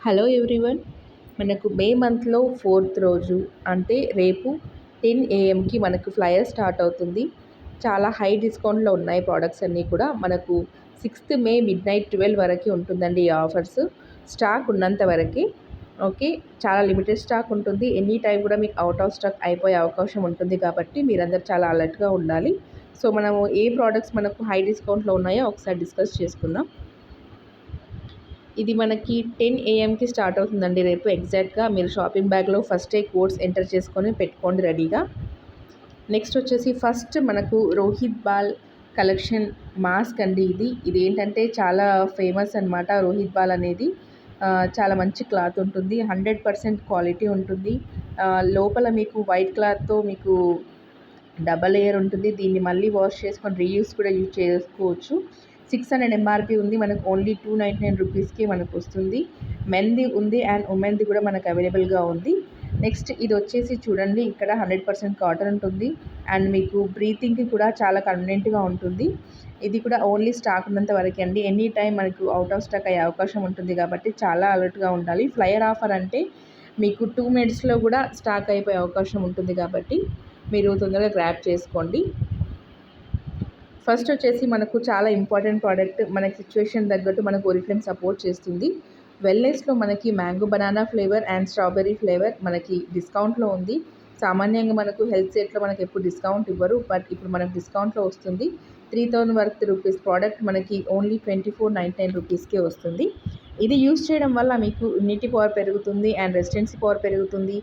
Hello everyone. మనకు మే మంత్లో 4th రోజు అంటే రేపు 10 AM మనకు ఫ్లయర్ స్టార్ట్ అవుతుంది. చాలా హై డిస్కౌంట్‌లో ఉన్నాయి ప్రొడక్ట్స్ అన్నీ కూడా. మనకు 6th మే మిడ్‌నైట్ 12 వరకి ఉంటుందండి ఈ ఆఫర్స్. స్టాక్ ఉన్నంత వరకే. ఓకే. చాలా లిమిటెడ్ స్టాక్ ఉంటుంది. ఎనీ టైమ్ కూడా మీకు ఔట్ ఆఫ్ స్టాక్ అయిపోయే అవకాశం ఉంటుంది కాబట్టి మీరందరూ చాలా అలర్ట్‌గా ఉండాలి. సో, మనము ఏ ప్రొడక్ట్స్ మనకు హై డిస్కౌంట్‌లో ఉన్నాయో ఒకసారి డిస్కస్ చేసుకుందాం. ఇది మనకి 10 AM స్టార్ట్ అవుతుందండి రేపు ఎగ్జాక్ట్‌గా. మీరు షాపింగ్ బ్యాగ్‌లో ఫస్టే కోడ్స్ ఎంటర్ చేసుకొని పెట్టుకోండి రెడీగా. నెక్స్ట్ వచ్చేసి ఫస్ట్ మనకు రోహిత్ బాల్ కలెక్షన్ మాస్క్ అండి ఇది. ఇదేంటంటే చాలా ఫేమస్ అనమాట రోహిత్ బాల్ అనేది. చాలా మంచి క్లాత్ ఉంటుంది. 100% క్వాలిటీ ఉంటుంది. లోపల మీకు వైట్ క్లాత్‌తో మీకు డబల్ లేయర్ ఉంటుంది. దీన్ని మళ్ళీ వాష్ చేసుకొని రీయూజ్ కూడా యూజ్ చేసుకోవచ్చు. 600 ఎంఆర్‌పీ ఉంది. మనకు ఓన్లీ 299 రూపీస్‌కి మనకు వస్తుంది. మెన్‌ది ఉంది అండ్ ఉమెన్‌ది కూడా మనకు అవైలబుల్‌గా ఉంది. నెక్స్ట్ ఇది వచ్చేసి చూడండి, ఇక్కడ 100% కాటన్ ఉంటుంది అండ్ మీకు బ్రీతింగ్‌కి కూడా చాలా కన్వీనియంట్‌గా ఉంటుంది. ఇది కూడా ఓన్లీ స్టాక్ ఉన్నంత వరకే అండి. ఎనీ టైమ్ మనకు ఔట్ ఆఫ్ స్టాక్ అయ్యే అవకాశం ఉంటుంది కాబట్టి చాలా అలర్ట్‌గా ఉండాలి. ఫ్లయర్ ఆఫర్ అంటే మీకు 2 మినిట్స్‌లో కూడా స్టాక్ అయిపోయే అవకాశం ఉంటుంది కాబట్టి మీరు తొందరగా గ్రాబ్ చేసుకోండి. ఫస్ట్ వచ్చేసి మనకు చాలా ఇంపార్టెంట్ ప్రోడక్ట్, మనకి సిచ్యువేషన్ తగ్గట్టు మనకు ఓరిఫ్లేమ్ సపోర్ట్ చేస్తుంది. వెల్నెస్లో మనకి mango banana flavour and strawberry flavour మనకి డిస్కౌంట్లో ఉంది. సామాన్యంగా మనకు హెల్త్ సెట్లో మనకి ఎప్పుడు డిస్కౌంట్ ఇవ్వరు, బట్ ఇప్పుడు మనకు డిస్కౌంట్లో వస్తుంది. 3000 వర్త్ రూపీస్ ప్రోడక్ట్ మనకి ఓన్లీ 2499 రూపీస్కే వస్తుంది. ఇది యూస్ చేయడం వల్ల మీకు ఇమ్యూనిటీ పవర్ పెరుగుతుంది అండ్ రెసిస్టెన్సీ పవర్ పెరుగుతుంది.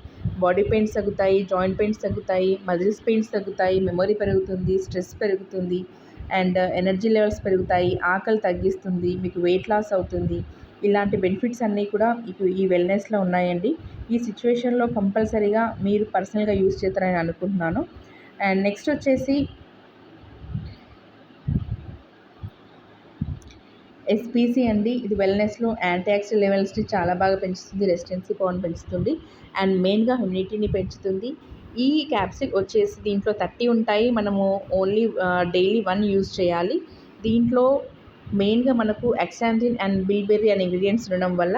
బాడీ పెయిన్స్ తగ్గుతాయి, జాయింట్ పెయిన్స్ తగ్గుతాయి, మజిల్స్ పెయిన్స్ తగ్గుతాయి, మెమరీ పెరుగుతుంది, స్ట్రెస్ పెరుగుతుంది అండ్ ఎనర్జీ లెవెల్స్ పెరుగుతాయి, ఆకలి తగ్గిస్తుంది, మీకు వెయిట్ లాస్ అవుతుంది. ఇలాంటి బెనిఫిట్స్ అన్నీ కూడా ఇప్పుడు ఈ వెల్నెస్లో ఉన్నాయండి. ఈ సిచ్యువేషన్లో కంపల్సరీగా మీరు పర్సనల్గా యూస్ చేస్తారని అనుకుంటున్నాను. అండ్ నెక్స్ట్ వచ్చేసి ఎస్పీసీ అండి. ఇది వెల్నెస్లో యాంటీ ఆక్సిడెంట్ లెవెల్స్ని చాలా బాగా పెంచుతుంది, రెసిస్టెన్సీ పవర్ని పెంచుతుంది అండ్ మెయిన్గా హ్యూమిడిటీని పెంచుతుంది. ఈ క్యాప్సిక్ వచ్చేసి దీంట్లో 30 ఉంటాయి. మనము ఓన్లీ డైలీ 1 యూజ్ చేయాలి. దీంట్లో మెయిన్గా మనకు ఎక్సాంజిన్ అండ్ బిల్బెర్రీ అనే ఇంగ్రీడియంట్స్ ఉండడం వల్ల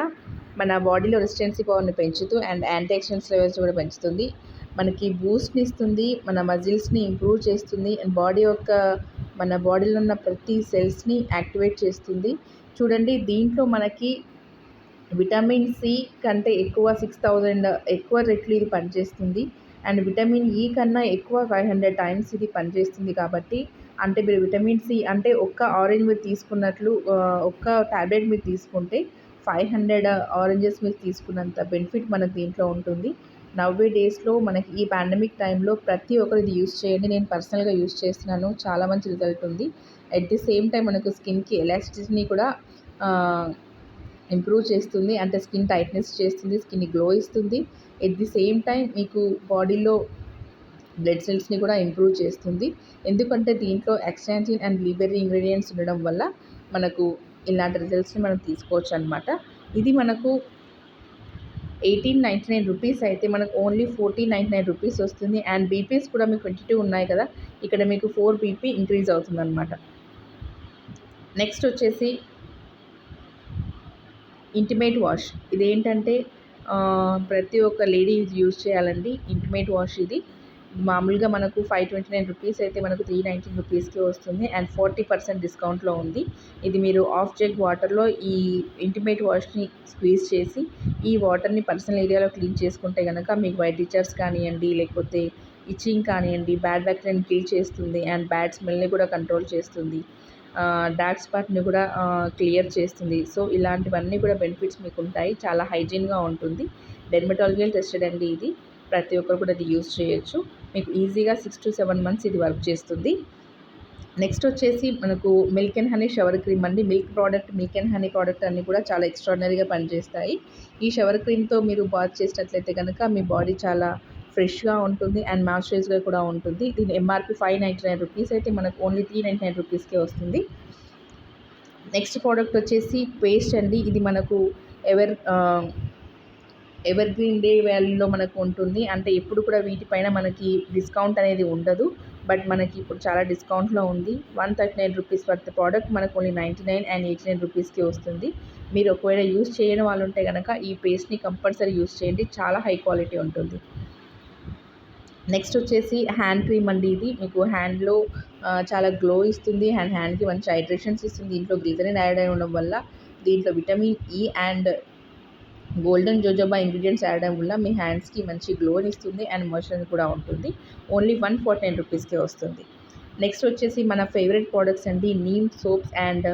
మన బాడీలో రెసిస్టెన్సీ పవర్ని పెంచుతూ అండ్ యాంటీ ఆక్సిడెంట్స్ లెవెల్స్ కూడా పెంచుతుంది. మనకి బూస్ట్ని ఇస్తుంది, మన మజిల్స్ని ఇంప్రూవ్ చేస్తుంది అండ్ మన బాడీలో ఉన్న ప్రతి సెల్స్ని యాక్టివేట్ చేస్తుంది. చూడండి, దీంట్లో మనకి విటమిన్ సి కంటే ఎక్కువ 6000 ఎక్కువ రెట్లు ఇది పనిచేస్తుంది అండ్ విటమిన్ ఈ కన్నా ఎక్కువ 500 టైమ్స్ ఇది పనిచేస్తుంది. కాబట్టి అంటే మీరు విటమిన్ సి అంటే ఒక్క ఆరెంజ్ మీరు తీసుకున్నట్లు, ఒక్క టాబ్లెట్ మీరు తీసుకుంటే 500 ఆరెంజెస్ మీరు తీసుకున్నంత బెనిఫిట్ మనకు దీంట్లో ఉంటుంది. నవ్వే డేస్లో మనకి ఈ పాండమిక్ టైంలో ప్రతి ఒక్కరు ఇది యూస్ చేయండి. నేను పర్సనల్గా యూస్ చేస్తున్నాను, చాలా మంచి రిజల్ట్ ఉంది. అట్ ది సేమ్ టైం మనకు స్కిన్కి ఎలాస్టిసిటీని కూడా ఇంప్రూవ్ చేస్తుంది, అంటే స్కిన్ టైట్నెస్ చేస్తుంది, స్కిన్ గ్లో ఇస్తుంది. ఎట్ ది సేమ్ టైం మీకు బాడీలో బ్లడ్ సెల్స్ని కూడా ఇంప్రూవ్ చేస్తుంది. ఎందుకంటే దీంట్లో ఎక్సాంజిన్ అండ్ బిల్బెర్రీ ఇంగ్రీడియంట్స్ ఉండడం వల్ల మనకు ఇలాంటి రిజల్ట్స్ని మనం తీసుకోవచ్చు అనమాట. ఇది మనకు 1899 రూపీస్ అయితే మనకు ఓన్లీ 1499 రూపీస్ వస్తుంది అండ్ బీపీస్ కూడా మీకు 22 ఉన్నాయి కదా, ఇక్కడ మీకు 4 బీపీ ఇంక్రీజ్ అవుతుందన్నమాట. నెక్స్ట్ వచ్చేసి ఇంటిమేట్ వాష్. ఇదేంటంటే ప్రతి ఒక్క లేడీ ఇది యూజ్ చేయాలండి. ఇంటిమేట్ వాష్ ఇది మామూలుగా మనకు 529 రూపీస్ అయితే మనకు 319 రూపీస్కి వస్తుంది అండ్ 40% డిస్కౌంట్లో ఉంది. ఇది మీరు హాఫ్ జగ్ వాటర్లో ఈ ఇంటిమేట్ వాష్ని స్క్వీజ్ చేసి ఈ వాటర్ని పర్సనల్ ఏరియాలో క్లీన్ చేసుకుంటే కనుక మీకు వైట్ డిచార్జ్ కానివ్వండి, లేకపోతే ఇచ్చింగ్ కానివ్వండి, బ్యాడ్ బ్యాక్టీరియాని కిల్ చేస్తుంది అండ్ బ్యాడ్ స్మెల్ని కూడా కంట్రోల్ చేస్తుంది. డార్క్ స్పాట్ని కూడా క్లియర్ చేస్తుంది. సో ఇలాంటివన్నీ కూడా బెనిఫిట్స్ మీకు ఉంటాయి. చాలా హైజీన్గా ఉంటుంది. డెర్మటాలజికల్ టెస్టెడ్ అండి ఇది. ప్రతి ఒక్కరు కూడా ఇది యూజ్ చేయొచ్చు. మీకు ఈజీగా 6 to 7 మంత్స్ ఇది వర్క్ చేస్తుంది. నెక్స్ట్ వచ్చేసి మనకు milk and honey shower cream అండి. మిల్క్ అండ్ హనీ ప్రోడక్ట్ అన్నీ కూడా చాలా ఎక్స్ట్రాడినరీగా పనిచేస్తాయి. ఈ షవర్ క్రీమ్తో మీరు బాత్ చేసినట్లయితే కనుక మీ బాడీ చాలా ఫ్రెష్గా ఉంటుంది అండ్ మాయిశ్చరైజ్గా కూడా ఉంటుంది. దీని ఎంఆర్పి 599 రూపీస్ అయితే మనకు ఓన్లీ 399 రూపీస్కే వస్తుంది. నెక్స్ట్ ప్రోడక్ట్ వచ్చేసి పేస్ట్ అండి. ఇది మనకు ఎవర్ గ్రీన్ డే వాల్యూలో మనకు ఉంటుంది. అంటే ఎప్పుడు కూడా వీటిపైన మనకి డిస్కౌంట్ అనేది ఉండదు, బట్ మనకి ఇప్పుడు చాలా డిస్కౌంట్లో ఉంది. 139 రూపీస్ వర్త్ ప్రోడక్ట్ మనకు ఓన్లీ 99 అండ్ 89 రూపీస్కి వస్తుంది. మీరు ఒకవేళ యూస్ చేయని వాళ్ళు ఉంటే కనుక ఈ పేస్ట్ని కంపల్సరీ యూస్ చేయండి, చాలా హై క్వాలిటీ ఉంటుంది. నెక్స్ట్ వచ్చేసి హ్యాండ్ క్రీమ్ అండి. ఇది మీకు హ్యాండ్లో చాలా గ్లో ఇస్తుంది అండ్ హ్యాండ్కి మంచి హైడ్రేషన్స్ ఇస్తుంది. దీంట్లో గ్లిజరిన్ యాడ్ అయి ఉండడం వల్ల దీంట్లో vitamin E and golden jojoba ingredients add అవ్వడం వల్ల మీ హ్యాండ్స్కి మంచి గ్లోని ఇస్తుంది అండ్ మాయిశ్చర్ కూడా ఉంటుంది. ఓన్లీ 149 రూపీస్కే వస్తుంది. నెక్స్ట్ వచ్చేసి మన ఫేవరెట్ ప్రోడక్ట్స్ అండి, neem soaps and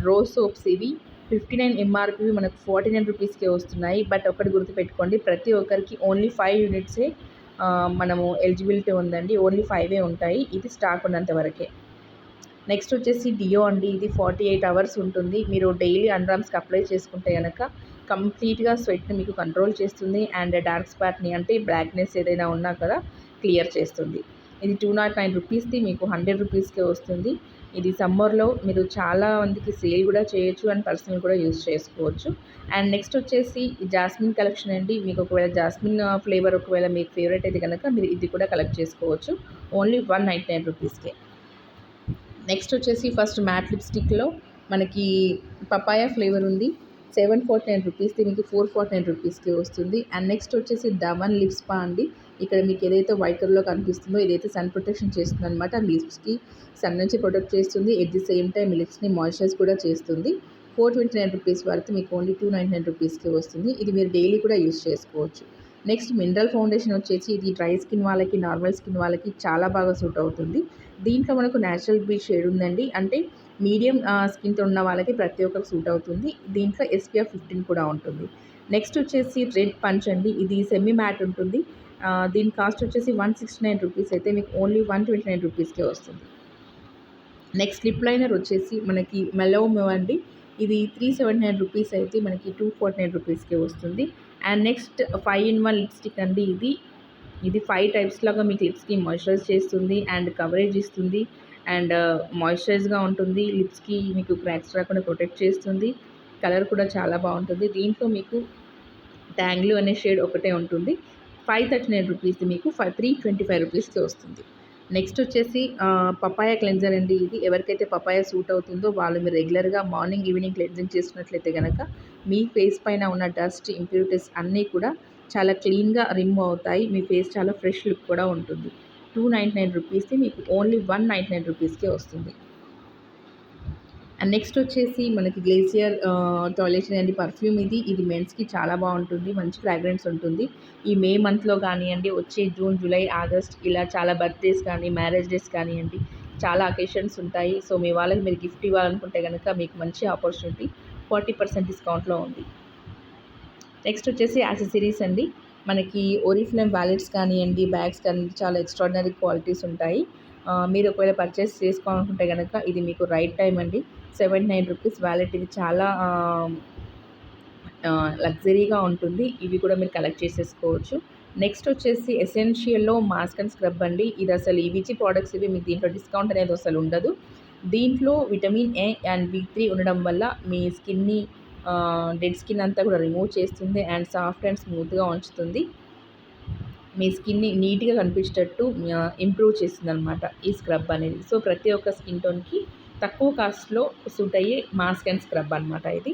rose soaps. ఇవి 59 ఎంఆర్పి మనకు 49 రూపీస్కే వస్తున్నాయి. బట్ ఒకటి గుర్తుపెట్టుకోండి, ప్రతి ఒక్కరికి ఓన్లీ 5 యూనిట్సే మనము ఎలిజిబిలిటీ ఉందండి. ఓన్లీ 5 ఉంటాయి, ఇది స్టాక్ ఉన్నంత వరకే. నెక్స్ట్ వచ్చేసి డియో అండి. ఇది 48 అవర్స్ ఉంటుంది. మీరు డైలీ అండర్ఆర్మ్స్కి అప్లై చేసుకుంటే కనుక కంప్లీట్గా స్వెట్ని మీకు కంట్రోల్ చేస్తుంది అండ్ డార్క్ స్పాట్ని అంటే బ్లాక్నెస్ ఏదైనా ఉన్నా కదా క్లియర్ చేస్తుంది. ఇది 209 రూపీస్ది మీకు 100 రూపీస్కే వస్తుంది. ఇది సమ్మర్లో మీరు చాలా మందికి సేల్ కూడా చేయొచ్చు అండ్ పర్సనల్ కూడా యూజ్ చేసుకోవచ్చు. అండ్ నెక్స్ట్ వచ్చేసి జాస్మిన్ కలెక్షన్ అండి. మీకు ఒకవేళ జాస్మిన్ ఫ్లేవర్ ఒకవేళ మీకు ఫేవరెట్ అయితే కనుక మీరు ఇది కూడా కలెక్ట్ చేసుకోవచ్చు. ఓన్లీ 199 రూపీస్కే. నెక్స్ట్ వచ్చేసి ఫస్ట్ మ్యాట్ లిప్స్టిక్లో మనకి పపాయ ఫ్లేవర్ ఉంది. 749 రూపీస్ది మీకు 449 రూపీస్కి వస్తుంది. అండ్ నెక్స్ట్ వచ్చేసి డవన్ లిప్స్ స్పా అండి. ఇక్కడ మీకు ఏదైతే వైట్ కలర్లో కనిపిస్తుందో ఇదైతే సన్ ప్రొటెక్షన్ చేస్తుంది అనమాట. లిప్స్కి సన్ నుంచి ప్రొటెక్ట్ చేస్తుంది, ఎట్ ది సేమ్ టైం లిప్స్ని మాయిశ్చరైజ్ కూడా చేస్తుంది. 429 రూపీస్ వరకు మీకు ఓన్లీ 299 రూపీస్కి వస్తుంది. ఇది మీరు డైలీ కూడా యూజ్ చేసుకోవచ్చు. నెక్స్ట్ మినరల్ ఫౌండేషన్ వచ్చేసి ఇది డ్రై స్కిన్ వాళ్ళకి, నార్మల్ స్కిన్ వాళ్ళకి చాలా బాగా సూట్ అవుతుంది. దీంట్లో మనకు న్యాచురల్ బ్లీచ్ షేడ్ ఉందండి, అంటే మీడియం స్కిన్తో ఉన్న వాళ్ళకి ప్రతి ఒక్కరికి సూట్ అవుతుంది. దీంట్లో SPF 15 కూడా ఉంటుంది. నెక్స్ట్ వచ్చేసి రెడ్ పంచ్ అండి. ఇది సెమీ మ్యాట్ ఉంటుంది. దీని కాస్ట్ వచ్చేసి 169 రూపీస్ అయితే మీకు ఓన్లీ 129 రూపీస్కే వస్తుంది. నెక్స్ట్ లిప్ లైనర్ వచ్చేసి మనకి మెలోమో అండి. ఇది 379 రూపీస్ అయితే మనకి 249 రూపీస్కే వస్తుంది. అండ్ నెక్స్ట్ 5-in-1 లిప్స్టిక్ అండి. ఇది 5 టైప్స్ లాగా మీకు లిప్స్కి మాయిశ్చరైజ్ చేస్తుంది అండ్ కవరేజ్ ఇస్తుంది అండ్ మాయిశ్చరైజ్గా ఉంటుంది. లిప్స్కి మీకు క్రాక్స్ రాకుండా ప్రొటెక్ట్ చేస్తుంది. కలర్ కూడా చాలా బాగుంటుంది. దీంట్లో మీకు ట్యాంగ్లు అనే షేడ్ ఒకటే ఉంటుంది. 539 రూపీస్ది మీకు 325 రూపీస్కి వస్తుంది. నెక్స్ట్ వచ్చేసి పపాయ క్లెన్జర్ అండి. ఇది ఎవరికైతే పపాయ సూట్ అవుతుందో వాళ్ళు మీరు రెగ్యులర్గా మార్నింగ్ ఈవినింగ్ క్లెన్జింగ్ చేసినట్లయితే కనుక మీ ఫేస్ పైన ఉన్న డస్ట్ ఇంప్యూరిటీస్ అన్నీ కూడా చాలా క్లీన్గా రిమూవ్ అవుతాయి. మీ ఫేస్ చాలా ఫ్రెష్ లుక్ కూడా ఉంటుంది. 299 రూపీస్ది మీకు ఓన్లీ 199 రూపీస్కే వస్తుంది. అండ్ నెక్స్ట్ వచ్చేసి మనకి గ్లేసియర్ టాయిలెట్ అండి పర్ఫ్యూమ్. ఇది మెన్స్కి చాలా బాగుంటుంది, మంచి ఫ్రాగ్రెన్స్ ఉంటుంది. ఈ మే మంత్లో కానివ్వండి, వచ్చే జూన్, జూలై, ఆగస్ట్ ఇలా చాలా బర్త్డేస్ కానీ మ్యారేజ్ డేస్ కానివ్వండి, చాలా అకేషన్స్ ఉంటాయి. సో మీ వాళ్ళకి మీరు గిఫ్ట్ ఇవ్వాలనుకుంటే కనుక మీకు మంచి ఆపర్చునిటీ 40% డిస్కౌంట్లో ఉంది. నెక్స్ట్ వచ్చేసి యాక్సెసరీస్ అండి. మనకి ఓరిఫ్లేమ్ వ్యాలెట్స్ కానివ్వండి, బ్యాగ్స్ కానీ చాలా ఎక్స్ట్రాడినరీ క్వాలిటీస్ ఉంటాయి. మీరు ఒకవేళ పర్చేస్ చేసుకోవాలనుకుంటే కనుక ఇది మీకు రైట్ టైం అండి. 79 రూపీస్ వ్యాలెట్. ఇది చాలా లగ్జరీగా ఉంటుంది. ఇవి కూడా మీరు కలెక్ట్ చేసేసుకోవచ్చు. నెక్స్ట్ వచ్చేసి ఎసెన్షియల్లో మాస్క్ అండ్ స్క్రబ్ అండి. ఇది అసలు ఈవీజీ ప్రోడక్ట్స్ ఇవి, మీకు దీంట్లో డిస్కౌంట్ అనేది అసలు ఉండదు. దీంట్లో విటమిన్ ఏ అండ్ B3 ఉండడం వల్ల మీ స్కిన్ని డెడ్ స్కిన్ అంతా కూడా రిమూవ్ చేస్తుంది అండ్ సాఫ్ట్ అండ్ స్మూత్గా ఉంచుతుంది. మీ స్కిన్ని నీట్గా కనిపించేటట్టు ఇంప్రూవ్ చేస్తుంది అనమాట ఈ స్క్రబ్ అనేది. సో ప్రతి ఒక్క స్కిన్ టోన్కి తక్కువ కాస్ట్లో సూట్ అయ్యే మాస్క్ అండ్ స్క్రబ్ అనమాట ఇది.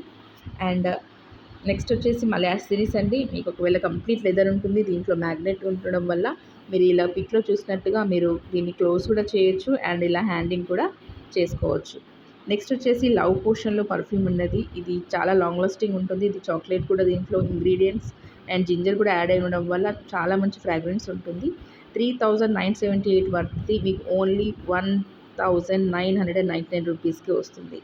అండ్ నెక్స్ట్ వచ్చేసి మళ్ళీ యాక్సెసరీస్ అండి. మీకు ఒకవేళ కంప్లీట్ లెదర్ ఉంటుంది, దీంట్లో మ్యాగ్నెట్ ఉండడం వల్ల మీరు ఇలా పిక్లో చూసినట్టుగా మీరు దీన్ని క్లోజ్ కూడా చేయొచ్చు అండ్ ఇలా హ్యాండింగ్ కూడా చేసుకోవచ్చు. నెక్స్ట్ వచ్చేసి లవ్ పోషన్లో పర్ఫ్యూమ్ ఉన్నది. ఇది చాలా లాంగ్ లాస్టింగ్ ఉంటుంది. ఇది చాక్లెట్ కూడా దీంట్లో ఇంగ్రీడియంట్స్ అండ్ జింజర్ కూడా యాడ్ అయి ఉండడం వల్ల చాలా మంచి ఫ్రాగ్రెన్స్ ఉంటుంది. 3978 వర్త్ది మీకు ఓన్లీ 1999 రూపీస్కి వస్తుంది.